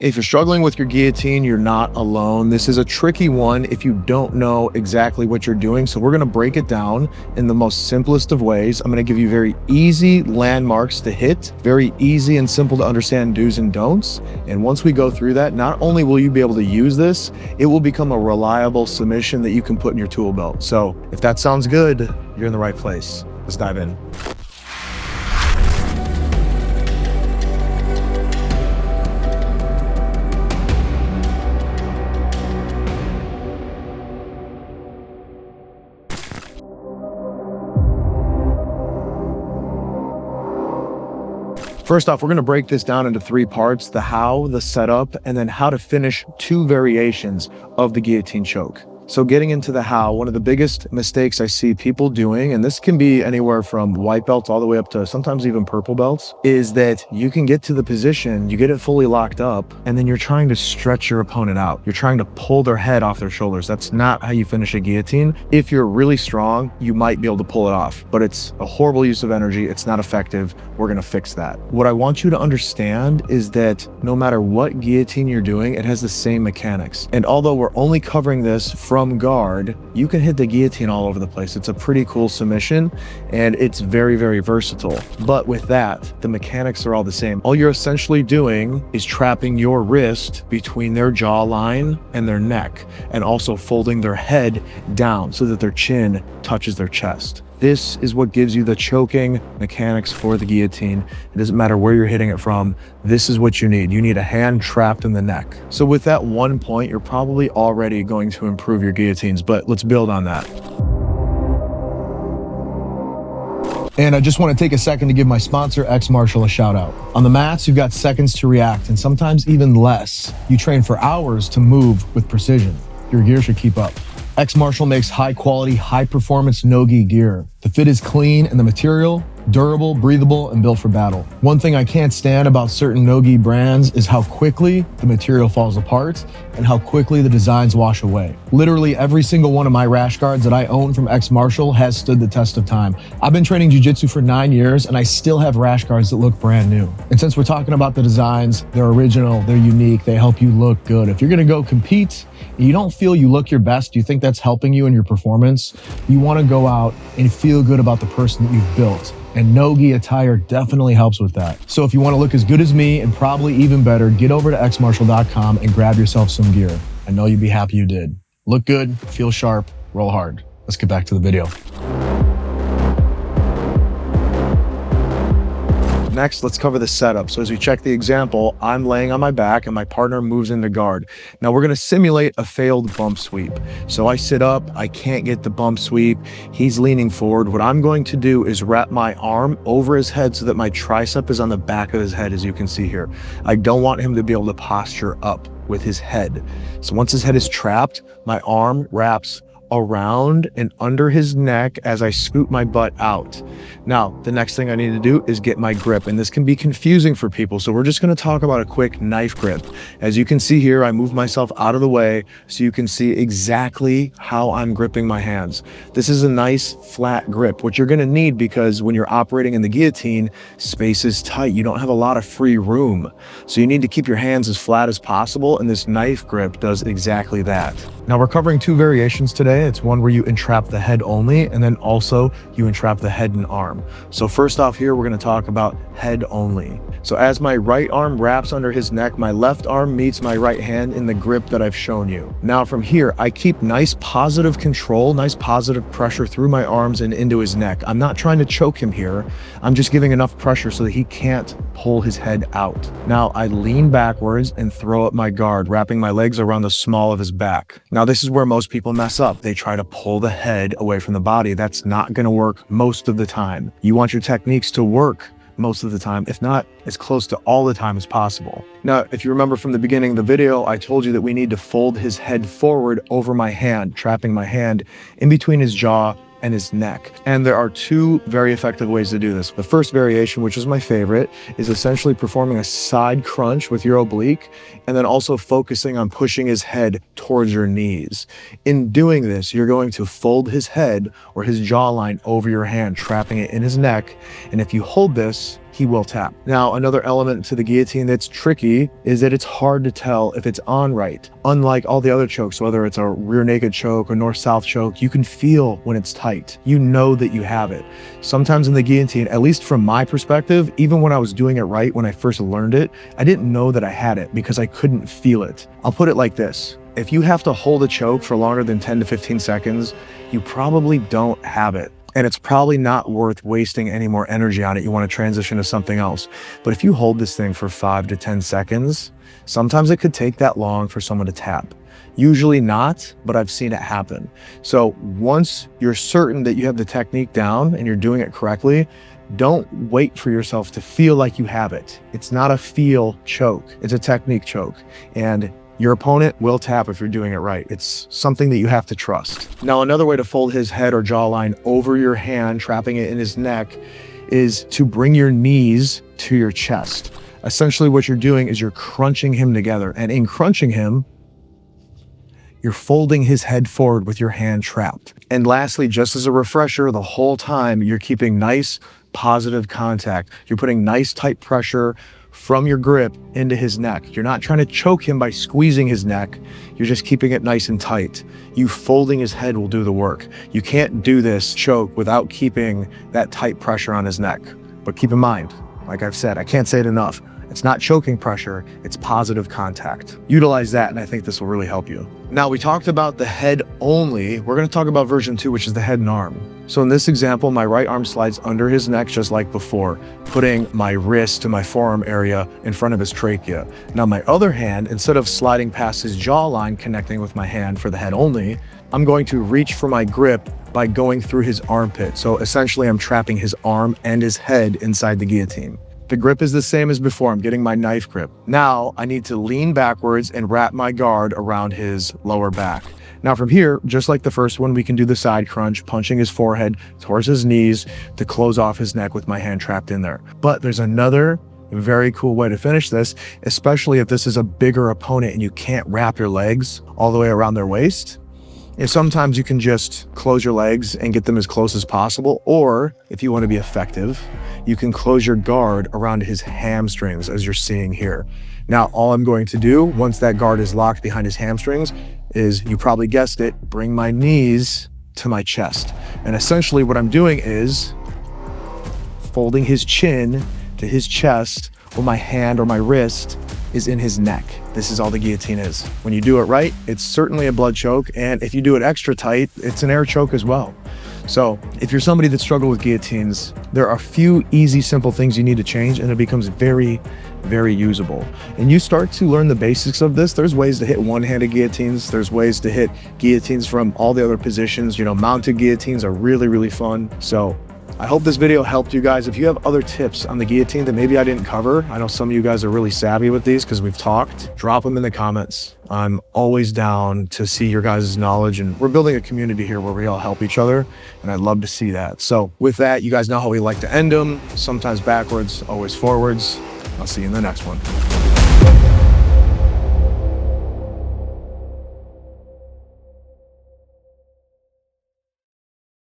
If you're struggling with your guillotine, you're not alone. This is a tricky one if you don't know exactly what you're doing. So we're gonna break it down in the most simplest of ways. I'm gonna give you very easy landmarks to hit, very easy and simple to understand do's and don'ts. And once we go through that, not only will you be able to use this, it will become a reliable submission that you can put in your tool belt. So if that sounds good, you're in the right place. Let's dive in. First off, we're going to break this down into three parts: the how, the setup, and then how to finish two variations of the guillotine choke. So getting into the how, one of the biggest mistakes I see people doing, and this can be anywhere from white belts all the way up to sometimes even purple belts, is that you can get to the position, you get it fully locked up, and then you're trying to stretch your opponent out. You're trying to pull their head off their shoulders. That's not how you finish a guillotine. If you're really strong, you might be able to pull it off, but it's a horrible use of energy. It's not effective. We're going to fix that. What I want you to understand is that no matter what guillotine you're doing, it has the same mechanics. And although we're only covering this from guard, you can hit the guillotine all over the place. It's a pretty cool submission and it's very, very versatile. But with that, the mechanics are all the same. All you're essentially doing is trapping your wrist between their jawline and their neck, and also folding their head down so that their chin touches their chest. This is what gives you the choking mechanics for the guillotine. It doesn't matter where you're hitting it from. This is what you need. You need a hand trapped in the neck. So with that one point, you're probably already going to improve your guillotines, but let's build on that. And I just want to take a second to give my sponsor, X Martial, a shout out. On the mats, you've got seconds to react, and sometimes even less. You train for hours to move with precision. Your gear should keep up. X Martial makes high quality, high performance no-gi gear. The fit is clean and the material durable, breathable, and built for battle. One thing I can't stand about certain no-gi brands is how quickly the material falls apart and how quickly the designs wash away. Literally every single one of my rash guards that I own from X Martial has stood the test of time. I've been training jiu-jitsu for 9 years and I still have rash guards that look brand new. And since we're talking about the designs, they're original, they're unique, they help you look good. If you're gonna go compete and you don't feel you look your best, you think that's helping you in your performance, you wanna go out and feel good about the person that you've built. And no-gi attire definitely helps with that. So if you want to look as good as me and probably even better, get over to xmartial.com and grab yourself some gear. I know you'd be happy you did. Look good, feel sharp, roll hard. Let's get back to the video. Next, let's cover the setup. So as we check the example, I'm laying on my back and my partner moves into guard. Now we're gonna simulate a failed bump sweep. So I sit up, I can't get the bump sweep. He's leaning forward. What I'm going to do is wrap my arm over his head so that my tricep is on the back of his head, as you can see here. I don't want him to be able to posture up with his head. So once his head is trapped, my arm wraps around and under his neck as I scoot my butt out. Now, the next thing I need to do is get my grip, and this can be confusing for people. So we're just going to talk about a quick knife grip. As you can see here, I move myself out of the way so you can see exactly how I'm gripping my hands. This is a nice flat grip, which you're going to need because when you're operating in the guillotine, space is tight. You don't have a lot of free room. So you need to keep your hands as flat as possible, and this knife grip does exactly that. Now we're covering two variations today. It's one where you entrap the head only, and then also you entrap the head and arm. So first off here, we're going to talk about head only. So as my right arm wraps under his neck, my left arm meets my right hand in the grip that I've shown you. Now from here, I keep nice positive control, nice positive pressure through my arms and into his neck. I'm not trying to choke him here. I'm just giving enough pressure so that he can't pull his head out. Now I lean backwards and throw up my guard, wrapping my legs around the small of his back. Now this is where most people mess up. They try to pull the head away from the body. That's not going to work most of the time. You want your techniques to work most of the time, if not as close to all the time as possible. Now, if you remember from the beginning of the video, I told you that we need to fold his head forward over my hand, trapping my hand in between his jaw and his neck. And there are two very effective ways to do this. The first variation, which is my favorite, is essentially performing a side crunch with your oblique and then also focusing on pushing his head towards your knees. In doing this, you're going to fold his head or his jawline over your hand, trapping it in his neck. And if you hold this, he will tap. Now, another element to the guillotine that's tricky is that it's hard to tell if it's on right. Unlike all the other chokes, whether it's a rear naked choke or north-south choke, you can feel when it's tight. You know that you have it. Sometimes in the guillotine, at least from my perspective, even when I was doing it right, when I first learned it, I didn't know that I had it because I couldn't feel it. I'll put it like this. If you have to hold a choke for longer than 10 to 15 seconds, you probably don't have it. And it's probably not worth wasting any more energy on it. You want to transition to something else. But if you hold this thing for 5 to 10 seconds, sometimes it could take that long for someone to tap. Usually not, but I've seen it happen. So once you're certain that you have the technique down and you're doing it correctly, don't wait for yourself to feel like you have it. It's not a feel choke. It's a technique choke. And your opponent will tap if you're doing it right. It's something that you have to trust. Now, another way to fold his head or jawline over your hand, trapping it in his neck, is to bring your knees to your chest. Essentially, what you're doing is you're crunching him together. And in crunching him, you're folding his head forward with your hand trapped. And lastly, just as a refresher, the whole time you're keeping nice, positive contact. You're putting nice, tight pressure from your grip into his neck. You're not trying to choke him by squeezing his neck. You're just keeping it nice and tight. You folding his head will do the work. You can't do this choke without keeping that tight pressure on his neck. But keep in mind, like I've said, I can't say it enough. It's not choking pressure, it's positive contact. Utilize that, and I think this will really help you. Now, we talked about the head only. We're gonna talk about version 2, which is the head and arm. So in this example, my right arm slides under his neck just like before, putting my wrist to my forearm area in front of his trachea. Now, my other hand, instead of sliding past his jawline, connecting with my hand for the head only, I'm going to reach for my grip by going through his armpit. So essentially, I'm trapping his arm and his head inside the guillotine. The grip is the same as before. I'm getting my knife grip. Now I need to lean backwards and wrap my guard around his lower back. Now from here, just like the first one, we can do the side crunch, punching his forehead towards his knees to close off his neck with my hand trapped in there. But there's another very cool way to finish this, especially if this is a bigger opponent and you can't wrap your legs all the way around their waist. If sometimes you can just close your legs and get them as close as possible, or if you want to be effective, you can close your guard around his hamstrings as you're seeing here. Now, all I'm going to do once that guard is locked behind his hamstrings is, you probably guessed it, bring my knees to my chest. And essentially what I'm doing is folding his chin to his chest while my hand or my wrist is in his neck. This is all the guillotine is. When you do it right, it's certainly a blood choke. And if you do it extra tight, it's an air choke as well. So if you're somebody that struggles with guillotines, there are a few easy, simple things you need to change, and it becomes very, very usable. And you start to learn the basics of this. There's ways to hit one-handed guillotines. There's ways to hit guillotines from all the other positions. You know, mounted guillotines are really, really fun. So I hope this video helped you guys. If you have other tips on the guillotine that maybe I didn't cover, I know some of you guys are really savvy with these because we've talked, drop them in the comments. I'm always down to see your guys' knowledge, and we're building a community here where we all help each other, and I'd love to see that. So with that, you guys know how we like to end them, sometimes backwards, always forwards. I'll see you in the next one.